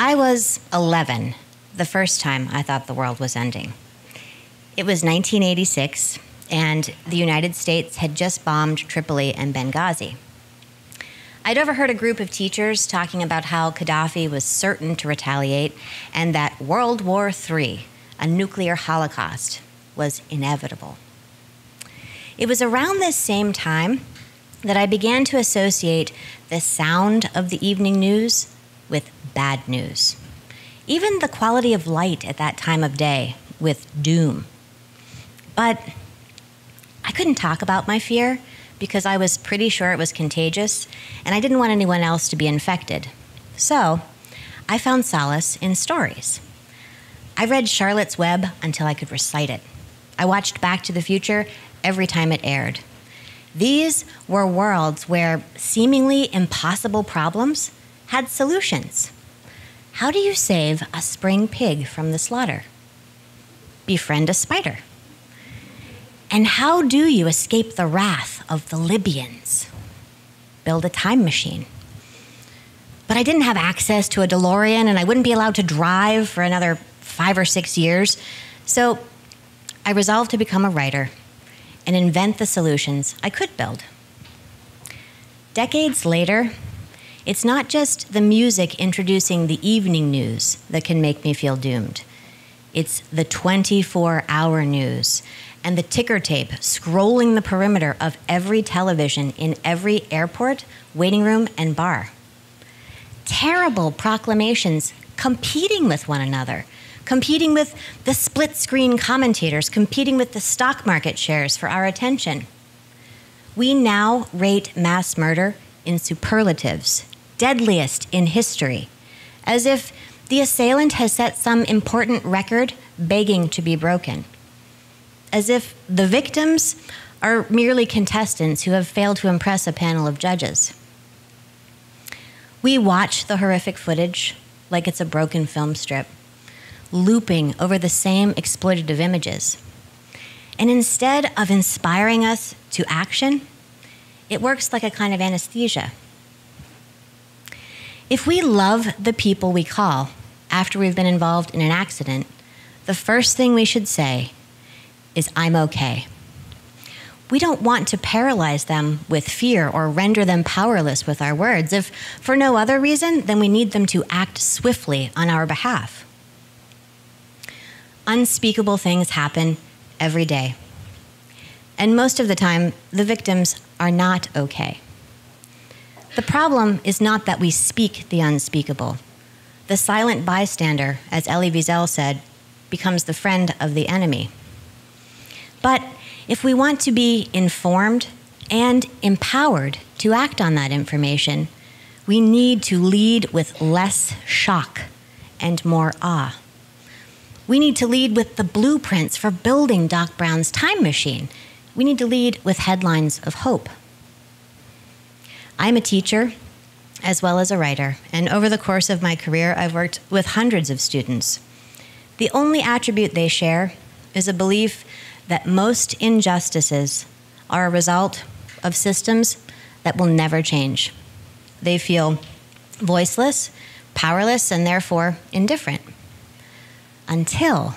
I was 11 the first time I thought the world was ending. It was 1986, and the United States had just bombed Tripoli and Benghazi. I'd overheard a group of teachers talking about how Gaddafi was certain to retaliate and that World War III, a nuclear holocaust, was inevitable. It was around this same time that I began to associate the sound of the evening news with bad news. Even the quality of light at that time of day with doom. But I couldn't talk about my fear because I was pretty sure it was contagious and I didn't want anyone else to be infected. So I found solace in stories. I read Charlotte's Web until I could recite it. I watched Back to the Future every time it aired. These were worlds where seemingly impossible problems had solutions. How do you save a spring pig from the slaughter? Befriend a spider. And how do you escape the wrath of the Libyans? Build a time machine. But I didn't have access to a DeLorean and I wouldn't be allowed to drive for another 5 or 6 years. So I resolved to become a writer and invent the solutions I could build. Decades later, it's not just the music introducing the evening news that can make me feel doomed. It's the 24-hour news and the ticker tape scrolling the perimeter of every television in every airport, waiting room, and bar. Terrible proclamations competing with one another, competing with the split-screen commentators, competing with the stock market shares for our attention. We now rate mass murder in superlatives, deadliest in history, as if the assailant has set some important record begging to be broken, as if the victims are merely contestants who have failed to impress a panel of judges. We watch the horrific footage like it's a broken film strip, looping over the same exploitative images. And instead of inspiring us to action, it works like a kind of anesthesia. If we love the people we call after we've been involved in an accident, the first thing we should say is, "I'm okay." We don't want to paralyze them with fear or render them powerless with our words. If for no other reason, then we need them to act swiftly on our behalf. Unspeakable things happen every day. And most of the time, the victims are not okay. The problem is not that we speak the unspeakable. The silent bystander, as Elie Wiesel said, becomes the friend of the enemy. But if we want to be informed and empowered to act on that information, we need to lead with less shock and more awe. We need to lead with the blueprints for building Doc Brown's time machine. We need to lead with headlines of hope. I'm a teacher as well as a writer, and over the course of my career, I've worked with hundreds of students. The only attribute they share is a belief that most injustices are a result of systems that will never change. They feel voiceless, powerless, and therefore indifferent, until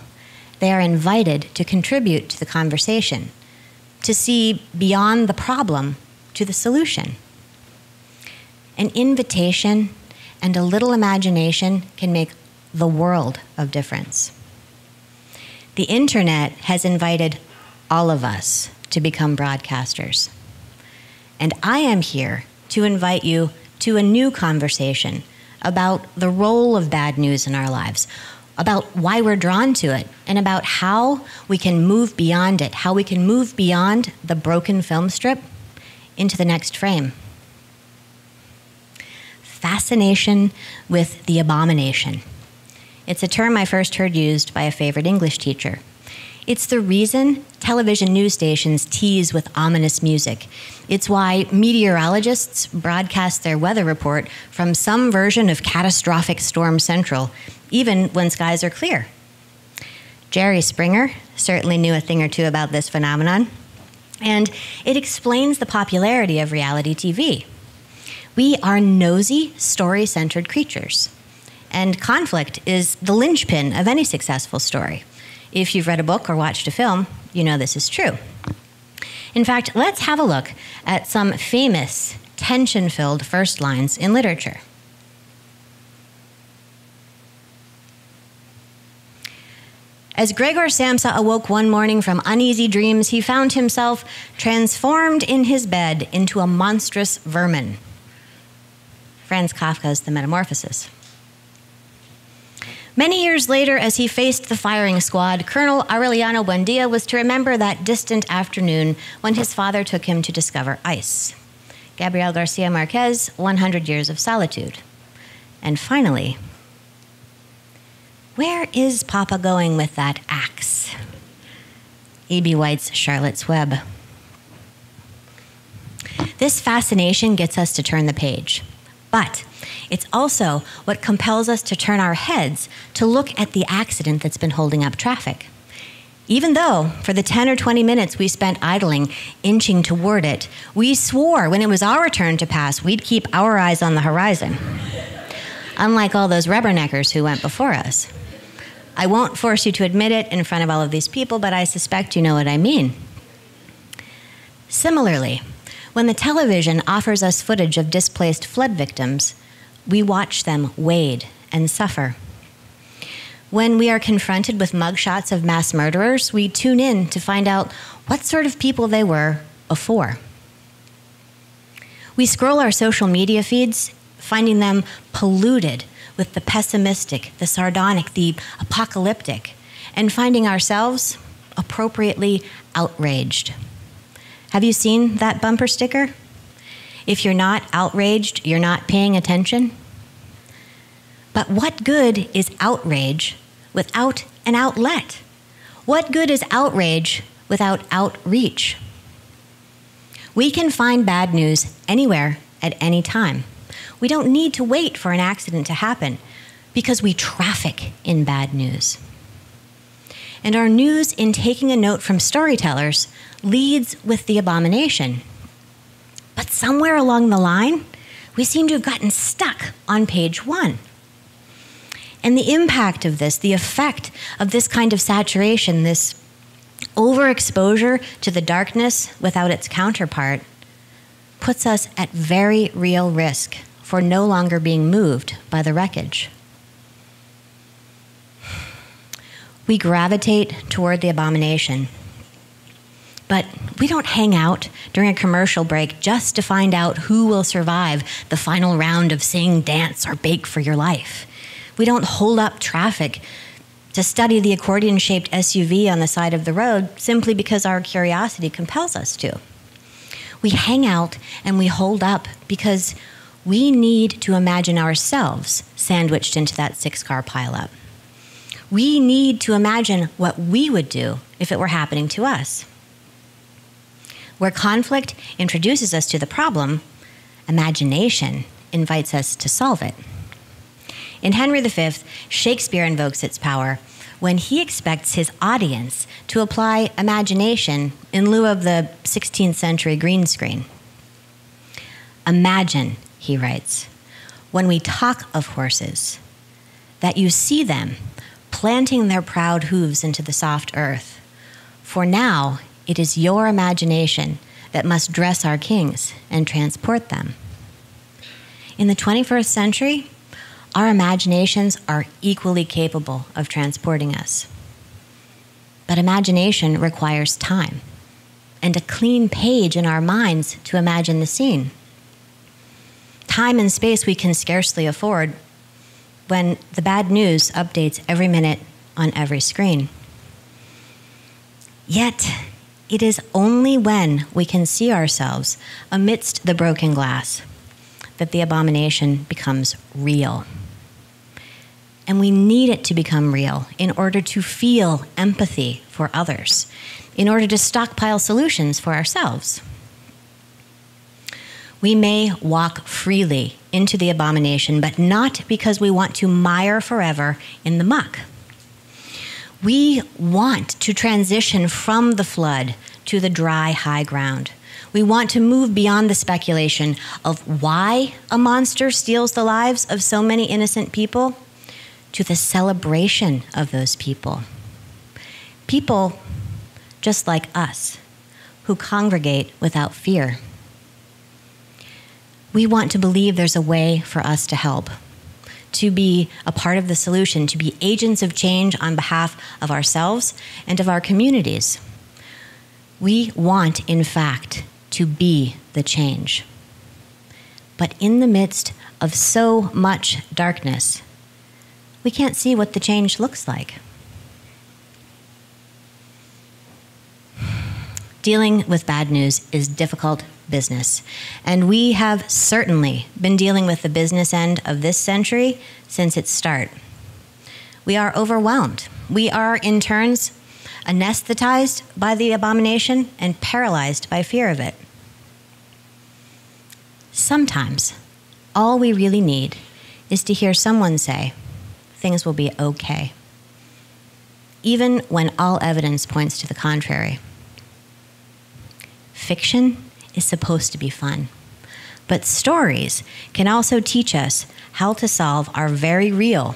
they are invited to contribute to the conversation, to see beyond the problem to the solution. An invitation and a little imagination can make the world of difference. The internet has invited all of us to become broadcasters. And I am here to invite you to a new conversation about the role of bad news in our lives, about why we're drawn to it, and about how we can move beyond it, how we can move beyond the broken film strip into the next frame. Fascination with the abomination. It's a term I first heard used by a favorite English teacher. It's the reason television news stations tease with ominous music. It's why meteorologists broadcast their weather report from some version of catastrophic storm central, even when skies are clear. Jerry Springer certainly knew a thing or two about this phenomenon, and it explains the popularity of reality TV. We are nosy, story-centered creatures. And conflict is the linchpin of any successful story. If you've read a book or watched a film, you know this is true. In fact, let's have a look at some famous tension-filled first lines in literature. As Gregor Samsa awoke one morning from uneasy dreams, he found himself transformed in his bed into a monstrous vermin. Franz Kafka's The Metamorphosis. Many years later, as he faced the firing squad, Colonel Aureliano Buendia was to remember that distant afternoon when his father took him to discover ice. Gabriel Garcia Marquez, 100 Years of Solitude. And finally, where is Papa going with that axe? E.B. White's Charlotte's Web. This fascination gets us to turn the page, but it's also what compels us to turn our heads to look at the accident that's been holding up traffic. Even though, for the 10 or 20 minutes we spent idling, inching toward it, we swore when it was our turn to pass, we'd keep our eyes on the horizon. Unlike all those rubberneckers who went before us. I won't force you to admit it in front of all of these people, but I suspect you know what I mean. Similarly, when the television offers us footage of displaced flood victims, we watch them wade and suffer. When we are confronted with mugshots of mass murderers, we tune in to find out what sort of people they were before. We scroll our social media feeds, finding them polluted with the pessimistic, the sardonic, the apocalyptic, and finding ourselves appropriately outraged. Have you seen that bumper sticker? If you're not outraged, you're not paying attention. But what good is outrage without an outlet? What good is outrage without outreach? We can find bad news anywhere at any time. We don't need to wait for an accident to happen because we traffic in bad news. And our news in taking a note from storytellers leads with the abomination. But somewhere along the line, we seem to have gotten stuck on page 1. And the impact of this, the effect of this kind of saturation, this overexposure to the darkness without its counterpart, puts us at very real risk for no longer being moved by the wreckage. We gravitate toward the abomination, but we don't hang out during a commercial break just to find out who will survive the final round of sing, dance, or bake for your life. We don't hold up traffic to study the accordion-shaped SUV on the side of the road simply because our curiosity compels us to. We hang out and we hold up because we need to imagine ourselves sandwiched into that 6-car pileup. We need to imagine what we would do if it were happening to us. Where conflict introduces us to the problem, imagination invites us to solve it. In Henry V, Shakespeare invokes its power when he expects his audience to apply imagination in lieu of the 16th century green screen. Imagine, he writes, when we talk of horses, that you see them planting their proud hooves into the soft earth. For now it is your imagination that must dress our kings and transport them. In the 21st century, our imaginations are equally capable of transporting us. But imagination requires time and a clean page in our minds to imagine the scene. Time and space we can scarcely afford when the bad news updates every minute on every screen. Yet, it is only when we can see ourselves amidst the broken glass that the abomination becomes real. And we need it to become real in order to feel empathy for others, in order to stockpile solutions for ourselves. We may walk freely into the abomination, but not because we want to mire forever in the muck. We want to transition from the flood to the dry, high ground. We want to move beyond the speculation of why a monster steals the lives of so many innocent people to the celebration of those people. People just like us, who congregate without fear. We want to believe there's a way for us to help, to be a part of the solution, to be agents of change on behalf of ourselves and of our communities. We want, in fact, to be the change. But in the midst of so much darkness, we can't see what the change looks like. Dealing with bad news is difficult business, and we have certainly been dealing with the business end of this century since its start. We are overwhelmed. We are, in turns, anesthetized by the abomination and paralyzed by fear of it. Sometimes, all we really need is to hear someone say, things will be okay, even when all evidence points to the contrary. Fiction is supposed to be fun, but stories can also teach us how to solve our very real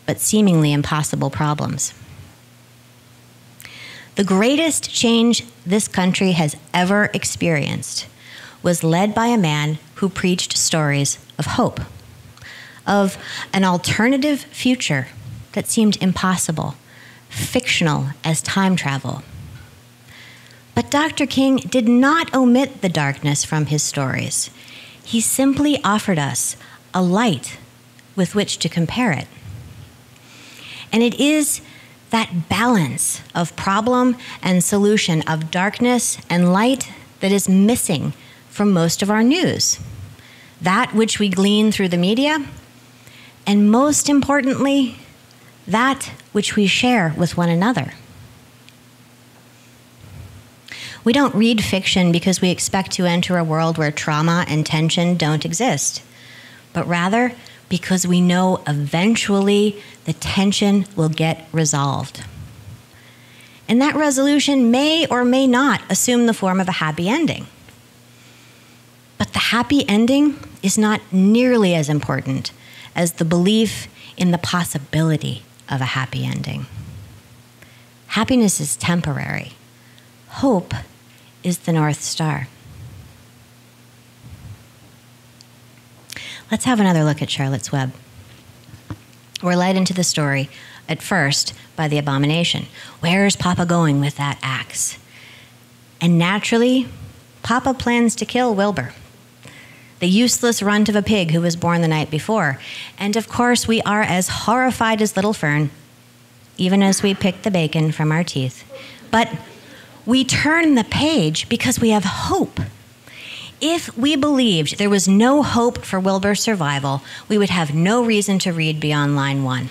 but seemingly impossible problems. The greatest change this country has ever experienced was led by a man who preached stories of hope, of an alternative future that seemed impossible, fictional as time travel. But Dr. King did not omit the darkness from his stories. He simply offered us a light with which to compare it. And it is that balance of problem and solution, of darkness and light, that is missing from most of our news. That which we glean through the media, and most importantly, that which we share with one another. We don't read fiction because we expect to enter a world where trauma and tension don't exist, but rather because we know eventually the tension will get resolved. And that resolution may or may not assume the form of a happy ending. But the happy ending is not nearly as important as the belief in the possibility of a happy ending. Happiness is temporary. Hope is the North Star. Let's have another look at Charlotte's Web. We're led into the story, at first, by the abomination. Where's Papa going with that axe? And naturally, Papa plans to kill Wilbur, the useless runt of a pig who was born the night before. And of course, we are as horrified as little Fern, even as we pick the bacon from our teeth. But we turn the page because we have hope. If we believed there was no hope for Wilbur's survival, we would have no reason to read beyond line 1.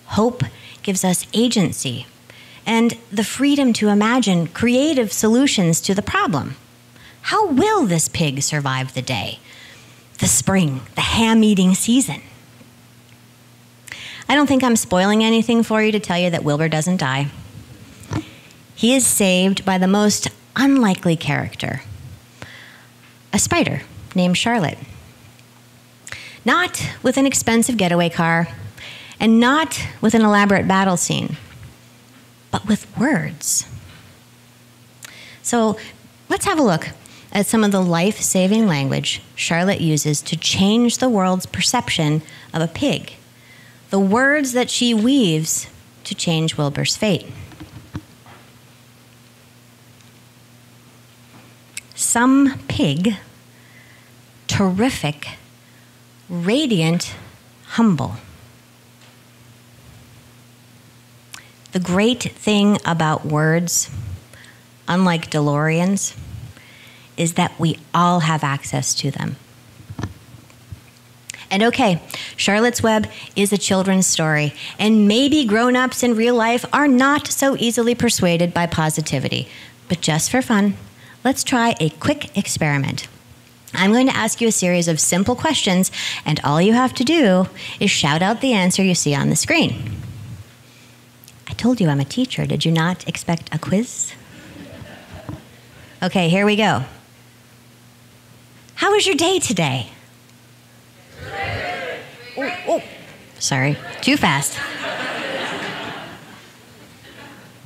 Hope gives us agency and the freedom to imagine creative solutions to the problem. How will this pig survive the day, the spring, the ham-eating season? I don't think I'm spoiling anything for you to tell you that Wilbur doesn't die. He is saved by the most unlikely character, a spider named Charlotte. Not with an expensive getaway car, and not with an elaborate battle scene, but with words. So let's have a look at some of the life-saving language Charlotte uses to change the world's perception of a pig, the words that she weaves to change Wilbur's fate. Some pig, terrific, radiant, humble. The great thing about words, unlike DeLoreans, is that we all have access to them. And okay, Charlotte's Web is a children's story, and maybe grown-ups in real life are not so easily persuaded by positivity. But just for fun, let's try a quick experiment. I'm going to ask you a series of simple questions, and all you have to do is shout out the answer you see on the screen. I told you I'm a teacher. Did you not expect a quiz? Okay, here we go. How was your day today? Oh, Sorry, too fast.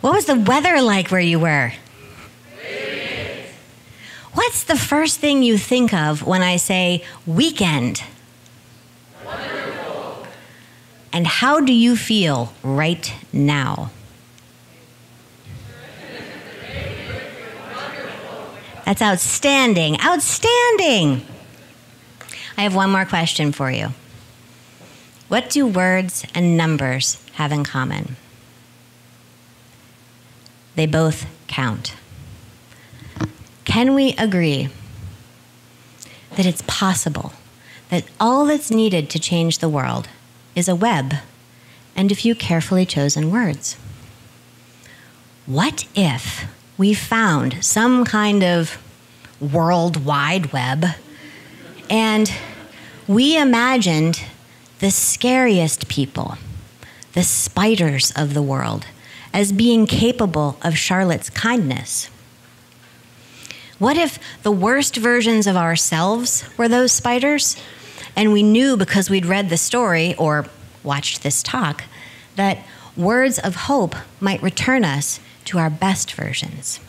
What was the weather like where you were? What's the first thing you think of when I say weekend? Wonderful. And how do you feel right now? That's outstanding. Outstanding. I have one more question for you. What do words and numbers have in common? They both count. Can we agree that it's possible that all that's needed to change the world is a web and a few carefully chosen words? What if we found some kind of World Wide Web and we imagined the scariest people, the spiders of the world, as being capable of Charlotte's kindness? What if the worst versions of ourselves were those spiders, and we knew because we'd read the story or watched this talk that words of hope might return us to our best versions?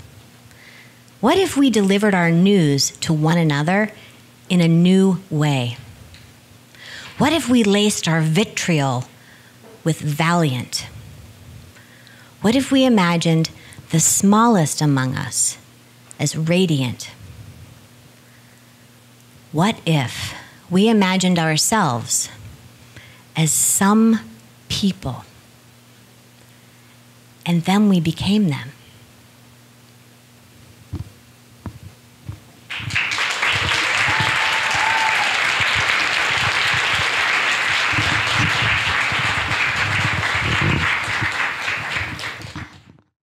What if we delivered our news to one another in a new way? What if we laced our vitriol with valiant? What if we imagined the smallest among us as radiant? What if we imagined ourselves as some people and then we became them?